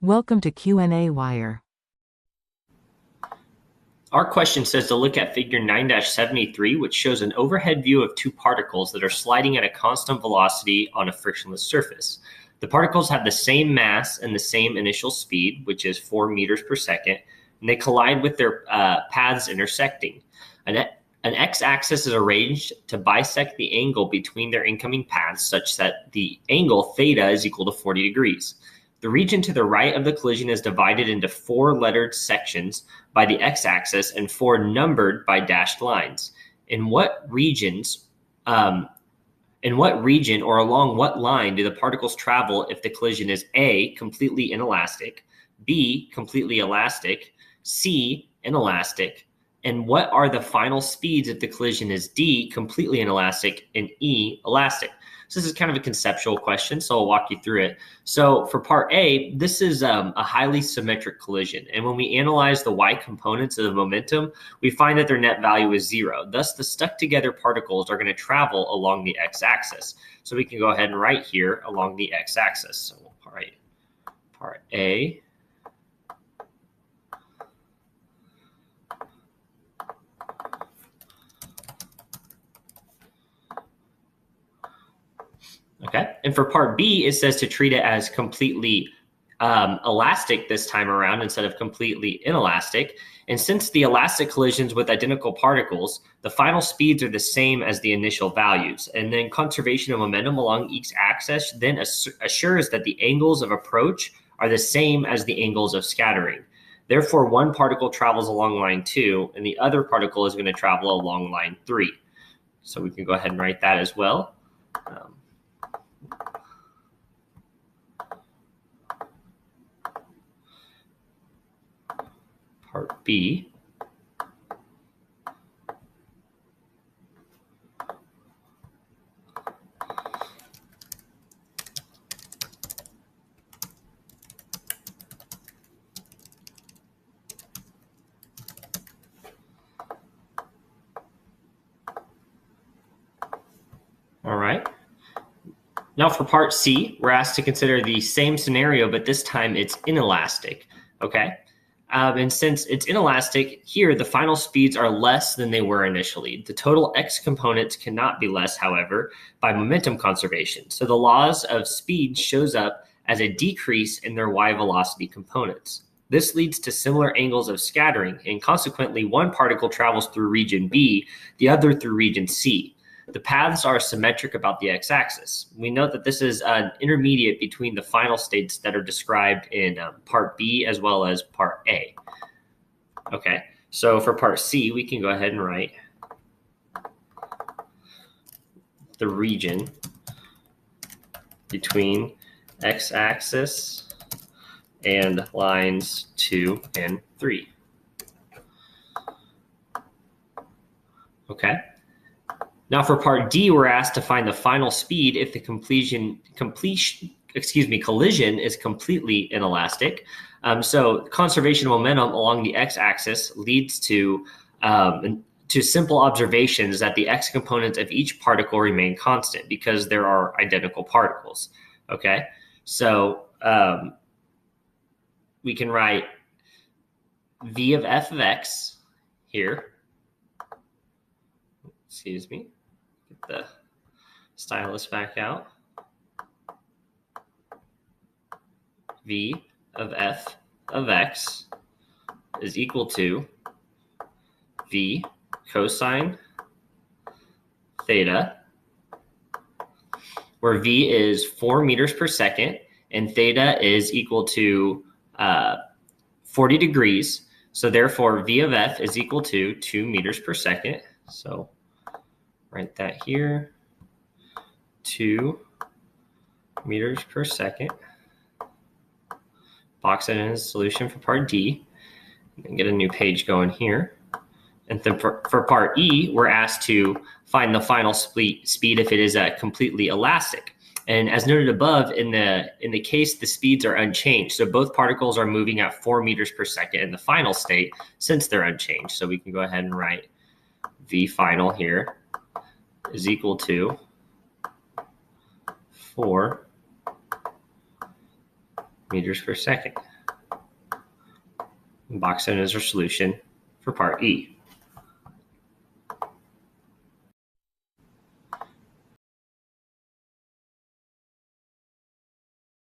Welcome to qnawire. Our question says to look at figure 9-73, which shows an overhead view of two particles that are sliding at a constant velocity on a frictionless surface. The particles have the same mass and the same initial speed, which is 4 meters per second, and they collide with their paths intersecting. An x-axis is arranged to bisect the angle between their incoming paths such that the angle theta is equal to 40 degrees. The region to the right of the collision is divided into 4 lettered sections by the x-axis and 4 numbered by dashed lines. In what region or along what line do the particles travel if the collision is A, completely inelastic, B, completely elastic, C, inelastic, and what are the final speeds if the collision is D, completely inelastic, and E, elastic? So this is kind of a conceptual question, so I'll walk you through it. So for part A, this is a highly symmetric collision. And when we analyze the y components of the momentum, we find that their net value is 0. Thus, the stuck together particles are going to travel along the x-axis. So we can go ahead and write here along the x-axis. So we'll write part A. Okay, and for part B, it says to treat it as completely elastic this time around instead of completely inelastic. And since the elastic collisions with identical particles, the final speeds are the same as the initial values. And then conservation of momentum along each axis then assures that the angles of approach are the same as the angles of scattering. Therefore, one particle travels along line 2, and the other particle is going to travel along line 3. So we can go ahead and write that as well. Part B. All right. Now for part C, we're asked to consider the same scenario, but this time it's inelastic, okay? And since it's inelastic, here the final speeds are less than they were initially. The total x components cannot be less, however, by momentum conservation. So the laws of speed shows up as a decrease in their y velocity components. This leads to similar angles of scattering, and consequently, one particle travels through region B, the other through region C. The paths are symmetric about the x-axis. We note that this is an intermediate between the final states that are described in part B as well as part A. Okay, so for part C, we can go ahead and write the region between x-axis and lines 2 and 3. Okay. Now for part D, we're asked to find the final speed if the collision is completely inelastic. So conservation of momentum along the x-axis leads to simple observations that the x components of each particle remain constant because there are identical particles. Okay, so we can write v of f of x here. Excuse me. Get the stylus back out. V of f of x is equal to v cosine theta, where v is 4 meters per second and theta is equal to 40 degrees. So therefore, v of f is equal to 2 meters per second. So write that here, 2 meters per second. Box it in as a solution for part D, and get a new page going here. And then for part E, we're asked to find the final speed if it is completely elastic. And as noted above, in the case, the speeds are unchanged. So both particles are moving at 4 meters per second in the final state since they're unchanged. So we can go ahead and write V final here is equal to 4 meters per second. And box in is our solution for part E.